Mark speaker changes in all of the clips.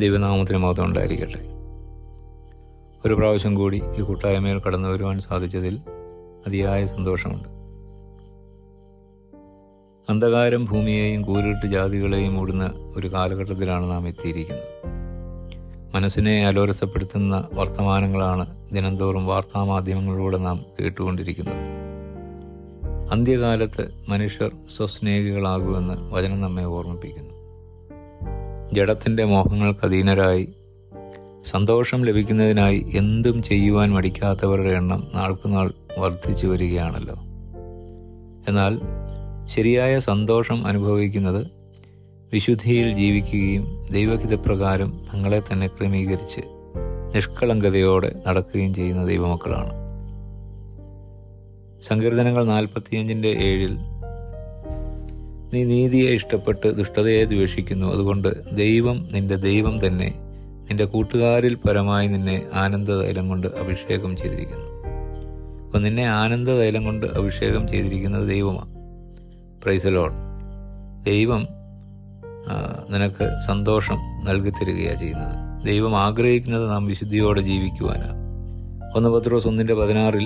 Speaker 1: ദൈവനാമത്തിന് മഹത്വം ഉണ്ടായിരിക്കട്ടെ. ഒരു പ്രാവശ്യം കൂടി ഈ കൂട്ടായ്മയിൽ കടന്നു വരുവാൻ സാധിച്ചതിൽ അതിയായ സന്തോഷമുണ്ട്. അന്ധകാരം ഭൂമിയെയും കൂരിട്ട് ജാതികളെയും മൂടുന്ന ഒരു കാലഘട്ടത്തിലാണ് നാം എത്തിയിരിക്കുന്നത്. മനസ്സിനെ അലോരസപ്പെടുത്തുന്ന വർത്തമാനങ്ങളാണ് ദിനംതോറും വാർത്താമാധ്യമങ്ങളിലൂടെ നാം കേട്ടുകൊണ്ടിരിക്കുന്നത്. അന്ത്യകാലത്ത് മനുഷ്യർ സ്വസ്നേഹികളാകുമെന്ന് വചനം നമ്മെ ഓർമ്മിപ്പിക്കുന്നു. ജഡത്തിൻ്റെ മോഹങ്ങൾക്ക് അധീനരായി സന്തോഷം ലഭിക്കുന്നതിനായി എന്തും ചെയ്യുവാൻ മടിക്കാത്തവരുടെ എണ്ണം നാൾക്കുനാൾ വർദ്ധിച്ചു വരികയാണല്ലോ. എന്നാൽ ശരിയായ സന്തോഷം അനുഭവിക്കുന്നത് വിശുദ്ധിയിൽ ജീവിക്കുകയും ദൈവഹിതപ്രകാരം തങ്ങളെ തന്നെ ക്രമീകരിച്ച് നിഷ്കളങ്കതയോടെ നടക്കുകയും ചെയ്യുന്ന ദൈവമക്കളാണ്. സങ്കീർത്തനങ്ങൾ 45:7 നീ നീതിയെ ഇഷ്ടപ്പെട്ട് ദുഷ്ടതയെ ദ്വേഷിക്കുന്നു, അതുകൊണ്ട് ദൈവം നിന്റെ ദൈവം തന്നെ നിന്റെ കൂട്ടുകാരിൽ പരമായി നിന്നെ ആനന്ദതൈലം കൊണ്ട് അഭിഷേകം ചെയ്തിരിക്കുന്നു. അപ്പം നിന്നെ ആനന്ദതൈലം കൊണ്ട് അഭിഷേകം ചെയ്തിരിക്കുന്നത് ദൈവമാണ്. Praise the Lord. ദൈവം നിനക്ക് സന്തോഷം നൽകി തരികയാണ് ചെയ്യുന്നത്. ദൈവം ആഗ്രഹിക്കുന്നത് നാം വിശുദ്ധിയോടെ ജീവിക്കുവാനാണ്. 1 പത്രോസ് 1:16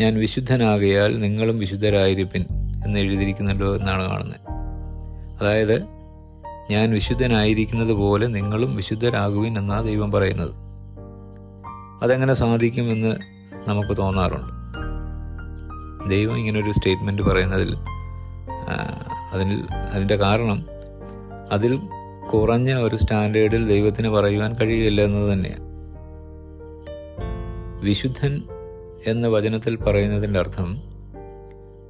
Speaker 1: ഞാൻ വിശുദ്ധനാകയാൽ നിങ്ങളും വിശുദ്ധരായിരിപ്പിൻ എന്ന് എഴുതിയിരിക്കുന്നുണ്ടോ എന്നാണ് കാണുന്നത്. അതായത് ഞാൻ വിശുദ്ധനായിരിക്കുന്നത് പോലെ നിങ്ങളും വിശുദ്ധരാകുവിൻ എന്നാണ് ദൈവം പറയുന്നത്. അതെങ്ങനെ സാധിക്കുമെന്ന് നമുക്ക് തോന്നാറുണ്ട്. ദൈവം ഇങ്ങനൊരു സ്റ്റേറ്റ്മെൻറ്റ് പറയുന്നതിൽ അതിൻ്റെ കാരണം അതിൽ കുറഞ്ഞ ഒരു സ്റ്റാൻഡേർഡിൽ ദൈവത്തിന് പറയുവാൻ കഴിയില്ല എന്നത് തന്നെയാണ്. വിശുദ്ധൻ എന്ന വചനത്തിൽ പറയുന്നതിൻ്റെ അർത്ഥം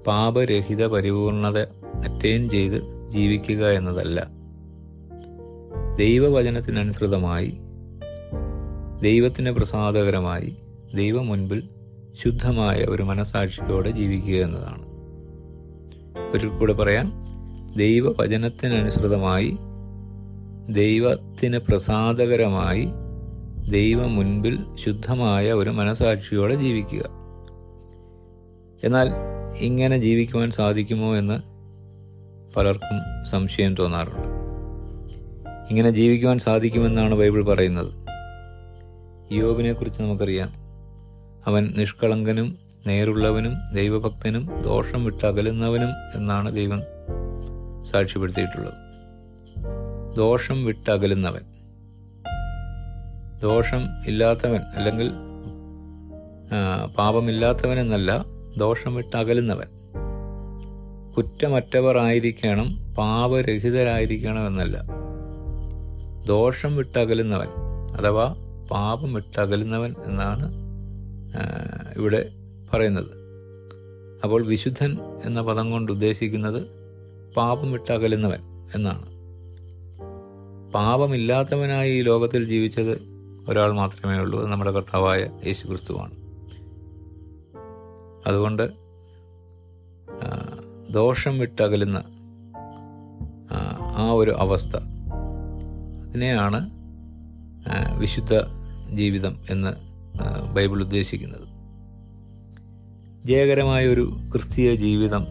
Speaker 1: പാപരഹിത പരിപൂർണത അറ്റൈൻ ചെയ്ത് ജീവിക്കുക എന്നതല്ല. ദൈവവചനത്തിനനുസൃതമായി ദൈവത്തിന് പ്രസാദകരമായി ദൈവം മുൻപിൽ ശുദ്ധമായ ഒരു മനസാക്ഷിയോടെ ജീവിക്കുക എന്നതാണ്. ഒരിക്കൽ കൂടെ പറയാം, ദൈവവചനത്തിനനുസൃതമായി ദൈവത്തിന് പ്രസാദകരമായി ദൈവം മുൻപിൽ ശുദ്ധമായ ഒരു മനസാക്ഷിയോടെ ജീവിക്കുക. എന്നാൽ ഇങ്ങനെ ജീവിക്കുവാൻ സാധിക്കുമോ എന്ന് പലർക്കും സംശയം തോന്നാറുണ്ട്. ഇങ്ങനെ ജീവിക്കുവാൻ സാധിക്കുമെന്നാണ് ബൈബിൾ പറയുന്നത്. യോബിനെ കുറിച്ച് നമുക്കറിയാം. അവൻ നിഷ്കളങ്കനും നേരുള്ളവനും ദൈവഭക്തനും ദോഷം വിട്ടകലുന്നവനും എന്നാണ് ദൈവം സാക്ഷ്യപ്പെടുത്തിയിട്ടുള്ളത്. ദോഷം വിട്ടകലുന്നവൻ, ദോഷം ഇല്ലാത്തവൻ അല്ലെങ്കിൽ പാപമില്ലാത്തവൻ എന്നല്ല, ദോഷം വിട്ടകലുന്നവൻ. കുറ്റമറ്റവർ ആയിരിക്കണം, പാപരഹിതരായിരിക്കണം എന്നല്ല. ദോഷം വിട്ടകലുന്നവൻ അഥവാ പാപം വിട്ടകലുന്നവൻ എന്നാണ് ഇവിടെ പറയുന്നത്. അപ്പോൾ വിശുദ്ധൻ എന്ന പദം കൊണ്ട് ഉദ്ദേശിക്കുന്നത് പാപം വിട്ടകലുന്നവൻ എന്നാണ്. പാപമില്ലാത്തവനായി ഈ ലോകത്തിൽ ജീവിച്ചത് ഒരാൾ മാത്രമേ ഉള്ളൂ, അത് നമ്മുടെ കർത്താവായ യേശു ക്രിസ്തുവാണ്. അതുകൊണ്ട് ദോഷം വിട്ടകലുന്ന ആ ഒരു അവസ്ഥ, അതിനെയാണ് വിശുദ്ധ ജീവിതം എന്ന് ബൈബിൾ ഉദ്ദേശിക്കുന്നത്. ജയകരമായ ഒരു ക്രിസ്തീയ ജീവിതം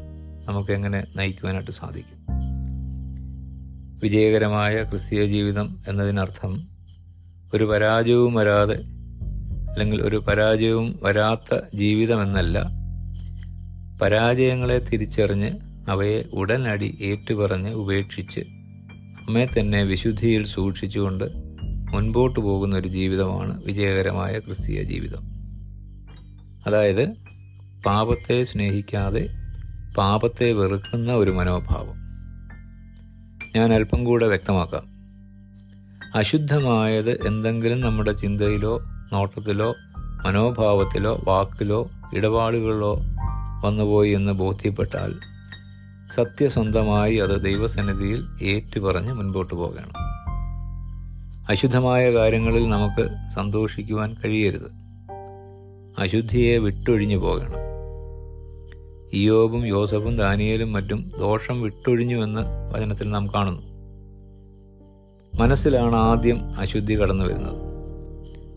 Speaker 1: നമുക്കെങ്ങനെ നയിക്കുവാനായിട്ട് സാധിക്കും? വിജയകരമായ ക്രിസ്തീയ ജീവിതം എന്നതിനർത്ഥം ഒരു പരാജയവും വരാതെ അല്ലെങ്കിൽ ഒരു പരാജയവും വരാത്ത ജീവിതം എന്നല്ല. പരാജയങ്ങളെ തിരിച്ചറിഞ്ഞ് അവയെ ഉടനടി ഏറ്റുപറഞ്ഞ് ഉപേക്ഷിച്ച് നമ്മെ തന്നെ വിശുദ്ധിയിൽ സൂക്ഷിച്ചുകൊണ്ട് മുൻപോട്ട് പോകുന്ന ഒരു ജീവിതമാണ് വിജയകരമായ ക്രിസ്തീയ ജീവിതം. അതായത് പാപത്തെ സ്നേഹിക്കാതെ പാപത്തെ വെറുക്കുന്ന ഒരു മനോഭാവം. ഞാൻ അല്പം കൂടെ വ്യക്തമാക്കാം. അശുദ്ധമായത് എന്തെങ്കിലും നമ്മുടെ ചിന്തയിലോ നോട്ടത്തിലോ മനോഭാവത്തിലോ വാക്കിലോ ഇടപാടുകളിലോ വന്നുപോയി എന്ന് ബോധ്യപ്പെട്ടാൽ സത്യസന്ധമായി അത് ദൈവസന്നിധിയിൽ ഏറ്റുപറഞ്ഞ് മുൻപോട്ട് പോകണം. അശുദ്ധമായ കാര്യങ്ങളിൽ നമുക്ക് സന്തോഷിക്കുവാൻ കഴിയരുത്. അശുദ്ധിയെ വിട്ടൊഴിഞ്ഞു പോകണം. ഇയ്യോബും യോസഫും ദാനിയേലും മറ്റും ദോഷം വിട്ടൊഴിഞ്ഞുവെന്ന് വചനത്തിൽ നാം കാണുന്നു. മനസ്സിലാണ് ആദ്യം അശുദ്ധി കടന്നു വരുന്നത്,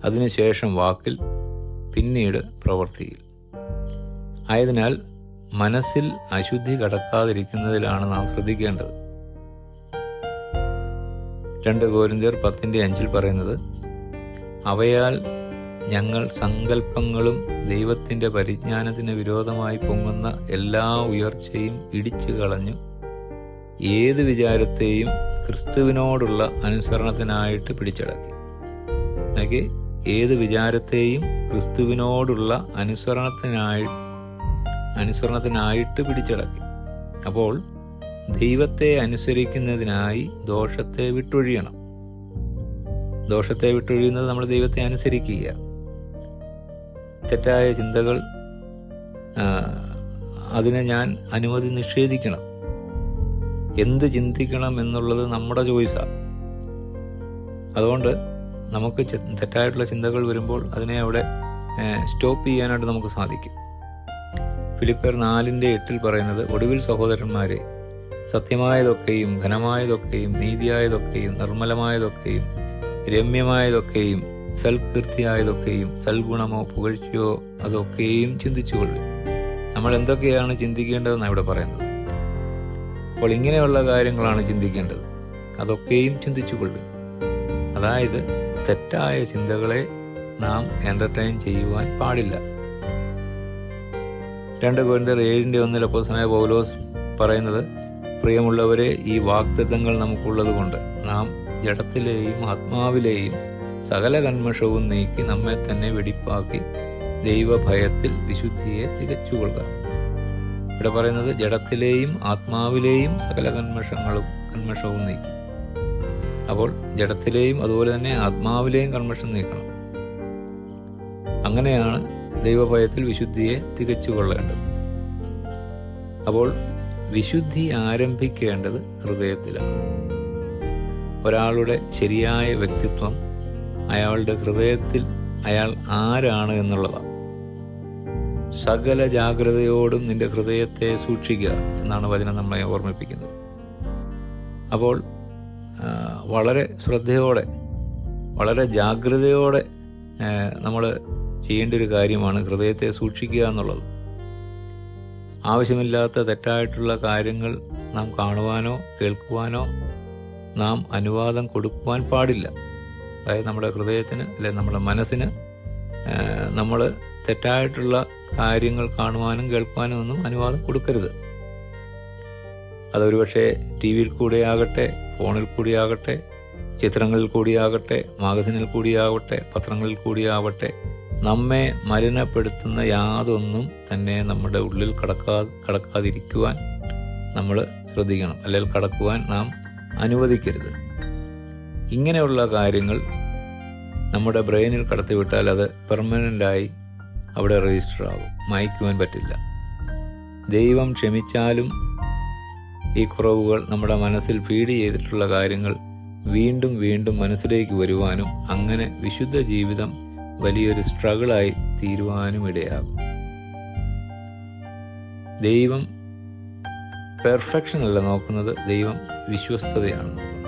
Speaker 1: അതിനുശേഷം വാക്കിൽ, പിന്നീട് പ്രവൃത്തിയിൽ. ആയതിനാൽ മനസ്സിൽ അശുദ്ധി കടക്കാതിരിക്കുന്നതിലാണ് നാം ശ്രദ്ധിക്കേണ്ടത്. 2 കൊരിന്ത്യർ 10:5 പറയുന്നത്, അവയാൽ ഞങ്ങൾ സങ്കല്പങ്ങളും ദൈവത്തിൻ്റെ പരിജ്ഞാനത്തിന് വിരോധമായി പൊങ്ങുന്ന എല്ലാ ഉയർച്ചയും ഇടിച്ചു കളഞ്ഞു ഏത് വിചാരത്തെയും ക്രിസ്തുവിനോടുള്ള അനുസരണത്തിനായിട്ട് പിടിച്ചടക്കി. എനിക്ക് ഏത് വിചാരത്തെയും ക്രിസ്തുവിനോടുള്ള അനുസരണത്തിനായിട്ട് പിടിച്ചടക്കി. അപ്പോൾ ദൈവത്തെ അനുസരിക്കുന്നതിനായി ദോഷത്തെ വിട്ടൊഴിയണം. ദോഷത്തെ വിട്ടൊഴിയുന്നത് നമ്മൾ ദൈവത്തെ അനുസരിക്കുക. തെറ്റായ ചിന്തകൾ, അതിനെ ഞാൻ അനുമതി നിഷേധിക്കണം. എന്ത് ചിന്തിക്കണം എന്നുള്ളത് നമ്മുടെ ചോയ്സാണ്. അതുകൊണ്ട് നമുക്ക് തെറ്റായിട്ടുള്ള ചിന്തകൾ വരുമ്പോൾ അതിനെ അവിടെ സ്റ്റോപ്പ് ചെയ്യാനായിട്ട് നമുക്ക് സാധിക്കും. ഫിലിപ്പിയർ 4:8 പറയുന്നത്, ഒടുവിൽ സഹോദരന്മാരെ, സത്യമായതൊക്കെയും ഘനമായതൊക്കെയും നീതിയായതൊക്കെയും നിർമ്മലമായതൊക്കെയും രമ്യമായതൊക്കെയും സൽകീർത്തിയായതൊക്കെയും സൽഗുണമോ പുകഴ്ചയോ അതൊക്കെയും ചിന്തിച്ചുകൊള്ളും. നമ്മൾ എന്തൊക്കെയാണ് ചിന്തിക്കേണ്ടതെന്നാണ് ഇവിടെ പറയുന്നത്. അപ്പോൾ ഇങ്ങനെയുള്ള കാര്യങ്ങളാണ് ചിന്തിക്കേണ്ടത്. അതൊക്കെയും ചിന്തിച്ചുകൊള്ളും. അതായത് തെറ്റായ ചിന്തകളെ നാം എൻ്റർടൈൻ ചെയ്യുവാൻ പാടില്ല. 2 കൊരിന്ത്യർ 7:1 അപ്പോസ്തലനായ പൗലോസ് പറയുന്നത്, പ്രിയമുള്ളവരെ, ഈ വാഗ്ദത്തങ്ങൾ നമുക്കുള്ളത് കൊണ്ട് നാം ജഡത്തിലെയും ആത്മാവിലെയും സകല കന്മഷവും നീക്കി നമ്മെ തന്നെ വെടിപ്പാക്കി ദൈവഭയത്തിൽ വിശുദ്ധിയെ തികച്ചുകൊള്ളുക. ഇവിടെ പറയുന്നത് ജഡത്തിലെയും ആത്മാവിലെയും സകല കന്മഷവും നീക്കി. അപ്പോൾ ജഡത്തിലെയും അതുപോലെ തന്നെ ആത്മാവിലെയും കന്മഷം നീക്കണം. അങ്ങനെയാണ് ദൈവഭയത്തിൽ വിശുദ്ധിയെ തികച്ചുകൊള്ളേണ്ടത്. അപ്പോൾ വിശുദ്ധി ആരംഭിക്കേണ്ടത് ഹൃദയത്തിലാണ്. ഒരാളുടെ ശരിയായ വ്യക്തിത്വം അയാളുടെ ഹൃദയത്തിൽ അയാൾ ആരാണ് എന്നുള്ളതാണ്. സകല ജാഗ്രതയോടും നിന്റെ ഹൃദയത്തെ സൂക്ഷിക്കുക എന്നാണ് വചനം നമ്മളെ ഓർമ്മിപ്പിക്കുന്നത്. അപ്പോൾ വളരെ ശ്രദ്ധയോടെ, വളരെ ജാഗ്രതയോടെ നമ്മൾ ചെയ്യേണ്ട ഒരു കാര്യമാണ് ഹൃദയത്തെ സൂക്ഷിക്കുക എന്നുള്ളത്. ആവശ്യമില്ലാത്ത തെറ്റായിട്ടുള്ള കാര്യങ്ങൾ നാം കാണുവാനോ കേൾക്കുവാനോ നാം അനുവാദം കൊടുക്കുവാൻ പാടില്ല. അതായത് നമ്മുടെ ഹൃദയത്തിന്, അല്ലെങ്കിൽ നമ്മുടെ മനസ്സിന് നമ്മൾ തെറ്റായിട്ടുള്ള കാര്യങ്ങൾ കാണുവാനും കേൾക്കുവാനും ഒന്നും അനുവാദം കൊടുക്കരുത്. അതൊരു പക്ഷേ ടി വിയിൽ കൂടിയാകട്ടെ, ഫോണിൽ കൂടിയാകട്ടെ, ചിത്രങ്ങളിൽ കൂടിയാകട്ടെ, മാഗസിനിൽ കൂടിയാവട്ടെ, പത്രങ്ങളിൽ കൂടിയാവട്ടെ, നമ്മെ മലിനപ്പെടുത്തുന്ന യാതൊന്നും തന്നെ നമ്മുടെ ഉള്ളിൽ കടക്കാതിരിക്കുവാൻ നമ്മൾ ശ്രദ്ധിക്കണം. അല്ലെങ്കിൽ കടക്കുവാൻ നാം അനുവദിക്കരുത്. ഇങ്ങനെയുള്ള കാര്യങ്ങൾ നമ്മുടെ ബ്രെയിനിൽ കടത്തിവിട്ടാൽ അത് പെർമനൻ്റായി അവിടെ രജിസ്റ്റർ ആകും. മായ്ക്കുവാൻ പറ്റില്ല. ദൈവം ക്ഷമിച്ചാലും ഈ കുറവുകൾ നമ്മുടെ മനസ്സിൽ ഫീഡ് ചെയ്തിട്ടുള്ള കാര്യങ്ങൾ വീണ്ടും വീണ്ടും മനസ്സിലേക്ക് വരുവാനും അങ്ങനെ വിശുദ്ധ ജീവിതം വലിയൊരു സ്ട്രഗിളായി തീരുവാനും ഇടയാകും. ദൈവം പെർഫെക്ഷൻ അല്ല നോക്കുന്നത്, ദൈവം വിശ്വസ്തതയാണ് നോക്കുന്നത്.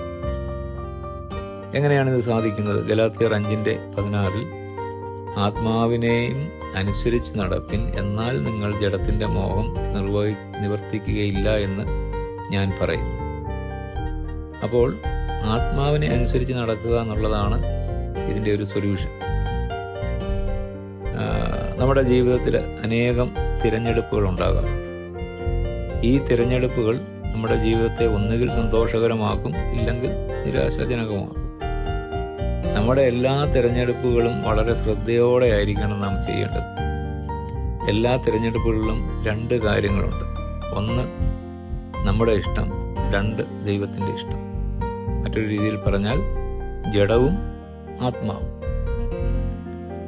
Speaker 1: എങ്ങനെയാണിത് സാധിക്കുന്നത്? ഗലാത്യർ 5:16 ആത്മാവിനെയും അനുസരിച്ച് നടപ്പിൻ, എന്നാൽ നിങ്ങൾ ജഡത്തിൻ്റെ മോഹം നിവർത്തിക്കുകയില്ല എന്ന് ഞാൻ പറയും. അപ്പോൾ ആത്മാവിനെ അനുസരിച്ച് നടക്കുക എന്നുള്ളതാണ് ഇതിൻ്റെ ഒരു സൊല്യൂഷൻ. നമ്മുടെ ജീവിതത്തിൽ അനേകം തിരഞ്ഞെടുപ്പുകൾ ഉണ്ടാകാറുണ്ട്. ഈ തിരഞ്ഞെടുപ്പുകൾ നമ്മുടെ ജീവിതത്തെ ഒന്നുകിൽ സന്തോഷകരമാക്കും, ഇല്ലെങ്കിൽ നിരാശാജനകമാക്കും. നമ്മുടെ എല്ലാ തിരഞ്ഞെടുപ്പുകളും വളരെ ശ്രദ്ധയോടെ ആയിരിക്കണം നാം ചെയ്യേണ്ടത്. എല്ലാ തിരഞ്ഞെടുപ്പുകളിലും 2 കാര്യങ്ങളുണ്ട്. 1 നമ്മുടെ ഇഷ്ടം, 2 ദൈവത്തിൻ്റെ ഇഷ്ടം. മറ്റൊരു രീതിയിൽ പറഞ്ഞാൽ ജഡവും ആത്മാവും.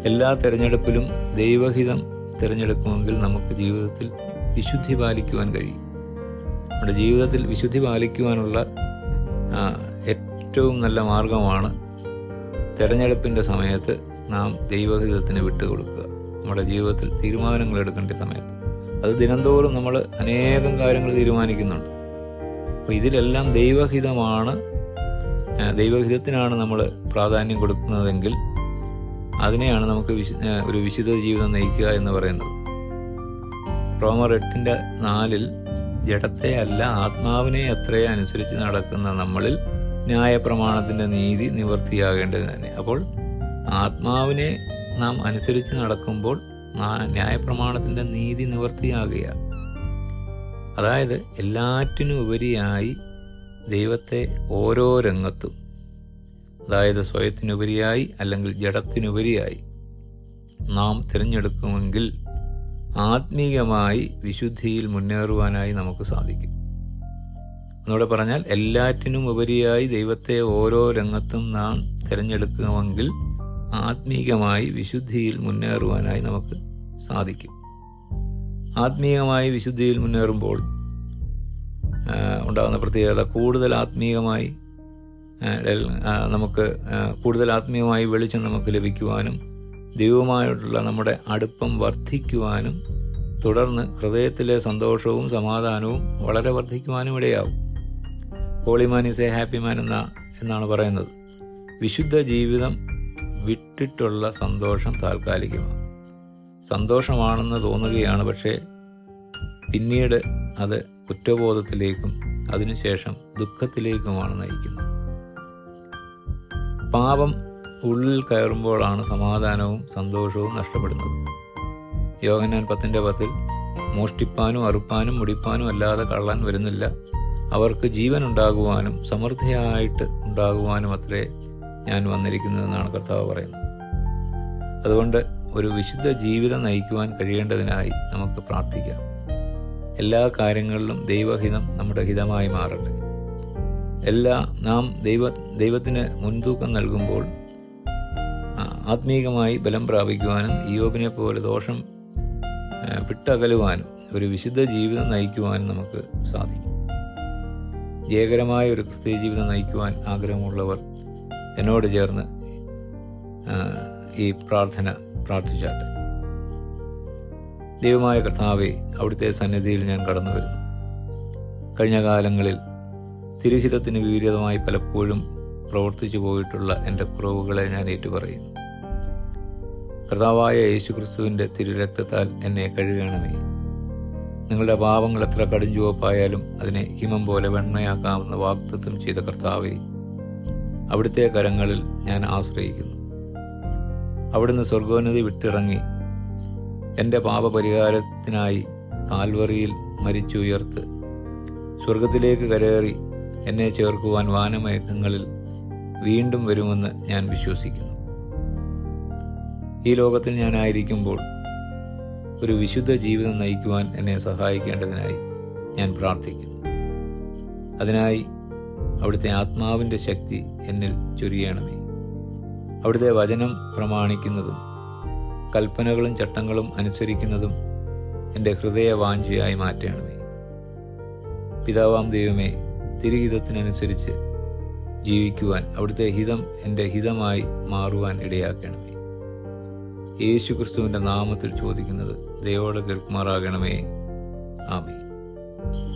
Speaker 1: എല്ലാ തിരഞ്ഞെടുപ്പിലും ദൈവഹിതം തിരഞ്ഞെടുക്കുമെങ്കിൽ നമുക്ക് ജീവിതത്തിൽ വിശുദ്ധി പാലിക്കുവാൻ കഴിയും. നമ്മുടെ ജീവിതത്തിൽ വിശുദ്ധി പാലിക്കുവാനുള്ള ഏറ്റവും നല്ല മാർഗമാണ് തിരഞ്ഞെടുപ്പിൻ്റെ സമയത്ത് നാം ദൈവഹിതത്തിന് വിട്ടുകൊടുക്കുക. നമ്മുടെ ജീവിതത്തിൽ തീരുമാനങ്ങൾ എടുക്കേണ്ട സമയത്ത് അത് ദിനംതോറും നമ്മൾ അനേകം കാര്യങ്ങൾ തീരുമാനിക്കുന്നുണ്ട്. അപ്പോൾ ഇതിലെല്ലാം ദൈവഹിതത്തിനാണ് നമ്മൾ പ്രാധാന്യം കൊടുക്കുന്നതെങ്കിൽ അതിനെയാണ് നമുക്ക് ഒരു വിശുദ്ധ ജീവിതം നയിക്കുക എന്ന് പറയുന്നത്. റോമർ 8:4 ജഡത്തെ അല്ല ആത്മാവിനെ അത്രേ അനുസരിച്ച് നടക്കുന്ന നമ്മളിൽ ന്യായപ്രമാണത്തിൻ്റെ നീതി നിവൃത്തിയാകേണ്ടതിന് തന്നെ. അപ്പോൾ ആത്മാവിനെ നാം അനുസരിച്ച് നടക്കുമ്പോൾ ന്യായപ്രമാണത്തിൻ്റെ നീതി നിവൃത്തിയാകുക. അതായത് എല്ലാറ്റിനും ഉപരിയായി ദൈവത്തെ ഓരോ രംഗത്തും, അതായത് സ്വയത്തിനുപരിയായി അല്ലെങ്കിൽ ജഡത്തിനുപരിയായി നാം തിരഞ്ഞെടുക്കുമെങ്കിൽ ആത്മീകമായി വിശുദ്ധിയിൽ മുന്നേറുവാനായി നമുക്ക് സാധിക്കും. എന്നോടെ പറഞ്ഞാൽ, എല്ലാറ്റിനും ഉപരിയായി ദൈവത്തെ ഓരോ രംഗത്തും നാം തിരഞ്ഞെടുക്കുമെങ്കിൽ ആത്മീകമായി വിശുദ്ധിയിൽ മുന്നേറുവാനായി നമുക്ക് സാധിക്കും. ആത്മീയമായി വിശുദ്ധിയിൽ മുന്നേറുമ്പോൾ ഉണ്ടാകുന്ന പ്രത്യേകത, കൂടുതൽ ആത്മീയമായി വെളിച്ചം നമുക്ക് ലഭിക്കുവാനും ദൈവവുമായിട്ടുള്ള നമ്മുടെ അടുപ്പം വർദ്ധിക്കുവാനും തുടർന്ന് ഹൃദയത്തിലെ സന്തോഷവും സമാധാനവും വളരെ വർദ്ധിക്കുവാനും ഇടയാവും. Holy man is a happy man എന്നാണ് പറയുന്നത്. വിശുദ്ധ ജീവിതം വിട്ടിട്ടുള്ള സന്തോഷം താൽക്കാലികമാണ്. സന്തോഷമാണെന്ന് തോന്നുകയാണ്, പക്ഷേ പിന്നീട് അത് കുറ്റബോധത്തിലേക്കും അതിനുശേഷം ദുഃഖത്തിലേക്കുമാണ് നയിക്കുന്നത്. പാപം ഉള്ളിൽ കയറുമ്പോഴാണ് സമാധാനവും സന്തോഷവും നഷ്ടപ്പെടുന്നത്. യോഹന്നാൻ 10:10 മോഷ്ടിപ്പാനും അറുപ്പാനും മുടിപ്പാനും അല്ലാതെ കള്ളൻ വരുന്നില്ല, അവർക്ക് ജീവൻ ഉണ്ടാകുവാനും സമൃദ്ധിയായിട്ട് ഉണ്ടാകുവാനും അത്രേ ഞാൻ വന്നിരിക്കുന്നതെന്നാണ് കർത്താവ് പറയുന്നത്. അതുകൊണ്ട് ഒരു വിശുദ്ധ ജീവിതം നയിക്കുവാൻ കഴിയേണ്ടതിനായി നമുക്ക് പ്രാർത്ഥിക്കാം. എല്ലാ കാര്യങ്ങളിലും ദൈവഹിതം നമ്മുടെ ഹിതമായി മാറട്ടെ. നാം ദൈവത്തിന് മുൻതൂക്കം നൽകുമ്പോൾ ആത്മീകമായി ബലം പ്രാപിക്കുവാനും ഇയ്യോബിനെ പോലെ ദോഷം വിട്ടകലുവാനും ഒരു വിശുദ്ധ ജീവിതം നയിക്കുവാനും നമുക്ക് സാധിക്കും. ജയകരമായ ഒരു ക്രിസ്തീയ ജീവിതം നയിക്കുവാൻ ആഗ്രഹമുള്ളവർ എന്നോട് ചേർന്ന് ഈ പ്രാർത്ഥന പ്രാർത്ഥിച്ചാട്ടെ. ദൈവമായ കർത്താവേ, അവിടുത്തെ സന്നിധിയിൽ ഞാൻ കടന്നു വരുന്നു. കഴിഞ്ഞ കാലങ്ങളിൽ തിരുഹിതത്തിന് വിപരീതമായി പലപ്പോഴും പ്രവർത്തിച്ചു പോയിട്ടുള്ള എൻ്റെ കുറവുകളെ ഞാൻ ഏറ്റുപറയുന്നു. കർത്താവായ യേശുക്രിസ്തുവിൻ്റെ തിരുരക്തത്താൽ എന്നെ കഴുകണമേ. നിങ്ങളുടെ പാപങ്ങൾ എത്ര കടുംചുവപ്പായാലും അതിനെ ഹിമം പോലെ വെണ്മയാക്കാമെന്ന് വാഗ്ദത്തം ചെയ്ത കർത്താവേ, അവിടുത്തെ കരങ്ങളിൽ ഞാൻ ആശ്രയിക്കുന്നു. അവിടുന്ന് സ്വർഗോന്നതി വിട്ടിറങ്ങി എൻ്റെ പാപപരിഹാരത്തിനായി കാൽവറിയിൽ മരിച്ചുയർത്ത് സ്വർഗത്തിലേക്ക് കരേറി എന്നെ ചേർക്കുവാൻ വാനമേഘങ്ങളിൽ വീണ്ടും വരുമെന്ന് ഞാൻ വിശ്വസിക്കുന്നു. ഈ ലോകത്തിൽ ഞാനായിരിക്കുമ്പോൾ ഒരു വിശുദ്ധ ജീവിതം നയിക്കുവാൻ എന്നെ സഹായിക്കേണ്ടതിനായി ഞാൻ പ്രാർത്ഥിക്കുന്നു. അതിനായി അവിടുത്തെ ആത്മാവിൻ്റെ ശക്തി എന്നിൽ ചൊരിയണമേ. അവിടുത്തെ വചനം പ്രമാണിക്കുന്നതും കൽപ്പനകളും ചട്ടങ്ങളും അനുസരിക്കുന്നതും എൻ്റെ ഹൃദയവാഞ്ചയായി മാറ്റണമേ. പിതാവാം ദൈവമേ, തിരുഹിതത്തിനനുസരിച്ച് ജീവിക്കുവാൻ അവിടുത്തെ ഹിതം എൻ്റെ ഹിതമായി മാറുവാൻ ഇടയാക്കണമേ. യേശുക്രിസ്തുവിൻ്റെ നാമത്തിൽ ചോദിക്കുന്നത് ദൈവത്തോട് കേൾക്കുമാറാകണമേ. ആമേൻ.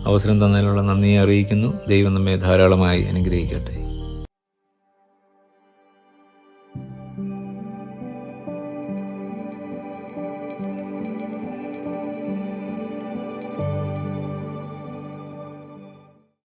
Speaker 1: അവസരം തന്നതിനുള്ള നന്ദിയെ അറിയിക്കുന്നു. ദൈവം നമ്മെ ധാരാളമായി അനുഗ്രഹിക്കട്ടെ.